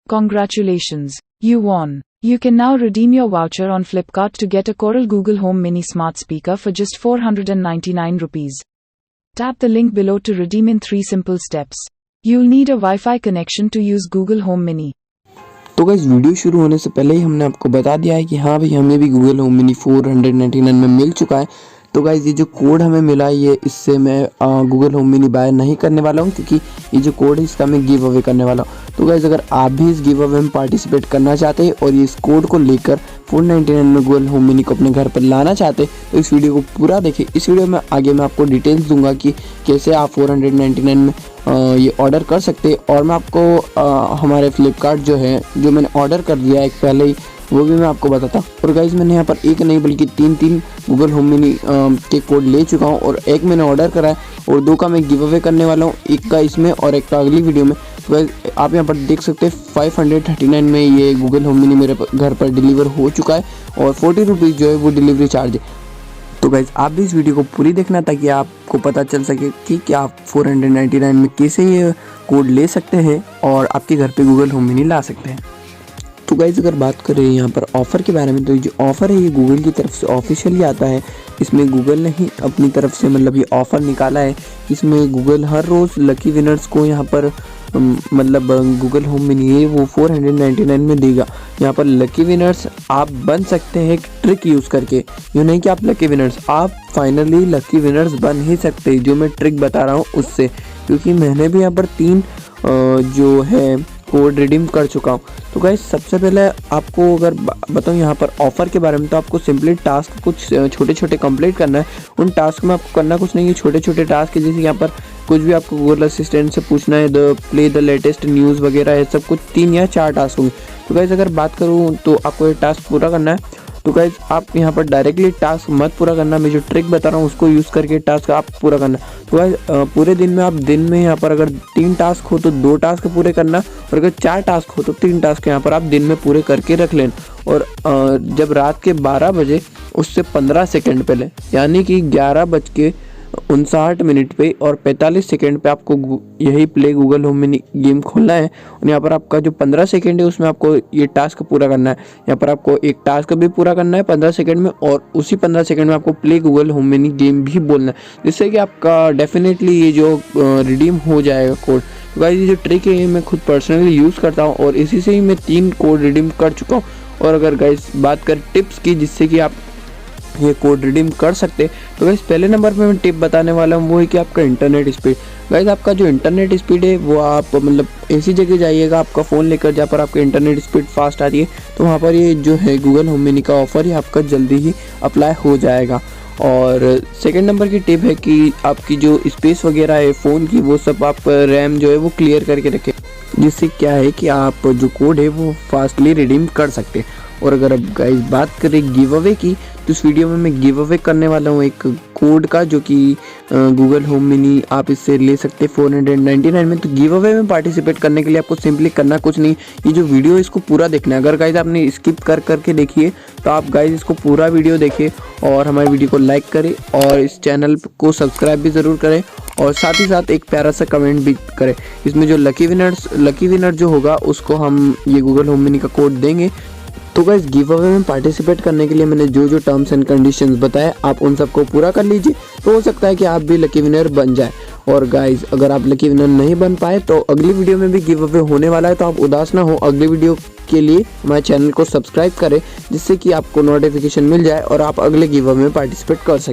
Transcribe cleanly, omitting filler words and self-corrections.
Congratulations, you won. You can now redeem your voucher on Flipkart to get a Coral Google Home Mini Smart Speaker for just 499 rupees. Tap the link below to redeem in 3 simple steps. You'll need a Wi-Fi connection to use Google Home Mini. तो guys video शुरू होने से पहले ही हमने आपको बता दिया है कि हाँ भाई हमें भी गूगल होम मिनी 499 में मिल चुका है। तो गाइस ये जो कोड हमें मिला है ये इससे मैं गूगल होम मिनी बाय नहीं करने वाला हूँ, क्योंकि ये जो कोड है इसका मैं गिव अवे करने वाला हूँ। तो गाइस अगर आप भी इस गिव अवे में पार्टिसिपेट करना चाहते हैं और ये इस कोड को लेकर 499 में गूगल होम मिनी को अपने घर पर लाना चाहते हैं तो इस वीडियो को पूरा देखें। इस वीडियो में आगे मैं आपको डिटेल्स दूंगा कि कैसे आप 499 में ये ऑर्डर कर सकते हैं, और मैं आपको हमारे फ्लिपकार्ट जो है जो मैंने ऑर्डर कर दिया है पहले ही वो भी मैं आपको बताता हूँ। और गाइज मैंने यहाँ पर एक नहीं बल्कि तीन गूगल होम मिनी के कोड ले चुका हूँ, और एक मैंने ऑर्डर करा है और 2 का मैं गिव अवे करने वाला हूँ, एक का इसमें और एक का अगली वीडियो में। तो गाइज आप यहाँ पर देख सकते हैं 539 में ये गूगल होम मिनी मेरे घर पर डिलीवर हो चुका है, और 40 रुपीज़ जो है वो डिलीवरी चार्ज है। तो गाइज आप भी इस वीडियो को पूरी देखना ताकि आपको पता चल सके कि क्या आप 499 में कैसे ये कोड ले सकते हैं और आपके घर पे गूगल होम मिनी ला सकते हैं। तो गाइज अगर बात करें यहाँ पर ऑफ़र के बारे में, तो ये जो ऑफ़र है ये गूगल की तरफ से ऑफिशियली आता है। इसमें गूगल ने ही अपनी तरफ से मतलब ये ऑफ़र निकाला है। इसमें गूगल हर रोज़ लकी विनर्स को यहाँ पर मतलब गूगल होम मिनी है वो 499 में देगा। यहाँ पर लकी विनर्स आप बन सकते हैं एक ट्रिक यूज़ करके। यूँ नहीं कि आप लकी विनर्स, आप फाइनली लकी विनर्स बन ही सकते हैं जो मैं ट्रिक बता रहा हूँ उससे, क्योंकि मैंने भी यहाँ पर 3 जो है कोड रिडीम कर चुका हूँ। तो गाइस सबसे पहले आपको अगर बताऊँ यहाँ पर ऑफ़र के बारे में, तो आपको सिंपली टास्क कुछ छोटे छोटे कंप्लीट करना है। उन टास्क में आपको करना कुछ नहीं है, छोटे छोटे टास्क है, जैसे यहाँ पर कुछ भी आपको गूगल असिस्टेंट से पूछना है, प्ले द लेटेस्ट न्यूज़ वगैरह है, सब कुछ 3 या 4 टास्क होंगे। तो गाइस अगर बात करूँ तो आपको ये टास्क पूरा करना है। तो गाइस आप यहाँ पर डायरेक्टली टास्क मत पूरा करना, मैं जो ट्रिक बता रहा हूँ उसको यूज़ करके टास्क आप पूरा करना। तो गाइस पूरे दिन में आप दिन में यहाँ पर अगर 3 टास्क हो तो 2 टास्क पूरे करना, और अगर 4 टास्क हो तो 3 टास्क यहाँ पर आप दिन में पूरे करके रख लेना। और जब रात के 12 बजे उससे 15 सेकेंड पहले यानी कि 11:59 पे और 45 सेकेंड पे आपको यही play Google home mini game खोलना है, और यहाँ पर आपका जो 15 सेकेंड है उसमें आपको ये टास्क पूरा करना है। यहाँ पर आपको एक टास्क भी पूरा करना है 15 सेकेंड में, और उसी 15 सेकेंड में आपको play Google home mini game भी बोलना है, जिससे कि आपका डेफिनेटली ये जो रिडीम हो जाएगा कोड। तो गाइस ये जो ट्रिक है मैं खुद पर्सनली यूज़ करता हूँ और इसी से ही मैं 3 कोड रिडीम कर चुका हूँ। और अगर गाइस बात करें टिप्स की जिससे कि आप ये कोड रिडीम कर सकते हैं, तो गाइस पहले नंबर पे मैं टिप बताने वाला हूँ वो है कि आपका इंटरनेट स्पीड। गाइस आपका जो इंटरनेट स्पीड है वो आप मतलब ऐसी जगह जाइएगा आपका फ़ोन लेकर जहाँ पर आपका इंटरनेट स्पीड फास्ट आती है, तो वहाँ पर ये जो है गूगल होम मिनी का ऑफ़र ही आपका जल्दी ही अप्लाई हो जाएगा। और सेकंड नंबर की टिप है कि आपकी जो स्पेस वगैरह है फ़ोन की वो सब आप रैम जो है वो क्लियर करके रखें, जिससे क्या है कि आप जो कोड है वो फास्टली रिडीम कर सकते हैं। और अगर अब गाइस बात करें गिव अवे की, तो इस वीडियो में मैं गिव अवे करने वाला हूँ एक कोड का, जो कि गूगल होम मिनी आप इससे ले सकते हैं 499 में। तो गिव अवे में पार्टिसिपेट करने के लिए आपको सिंपली करना कुछ नहीं, ये जो वीडियो है इसको पूरा देखना है। अगर गाइस आपने स्किप करके देखिए तो आप गाइस इसको पूरा वीडियो देखिए और हमारे वीडियो को लाइक करें और इस चैनल को सब्सक्राइब भी ज़रूर करें, और साथ ही साथ एक प्यारा सा कमेंट भी करें। इसमें जो लकी विनर जो होगा उसको हम ये गूगल होम मिनी का कोड देंगे। तो गाइस गिव अवे में पार्टिसिपेट करने के लिए मैंने जो टर्म्स एंड कंडीशंस बताए आप उन सबको पूरा कर लीजिए, तो हो सकता है कि आप भी लकी विनर बन जाए। और गाइस अगर आप लकी विनर नहीं बन पाए तो अगली वीडियो में भी गिव अवे होने वाला है, तो आप उदास ना हो। अगली वीडियो के लिए हमारे चैनल को सब्सक्राइब करें जिससे कि आपको नोटिफिकेशन मिल जाए और आप अगले गिव अवे में पार्टिसिपेट कर सकें।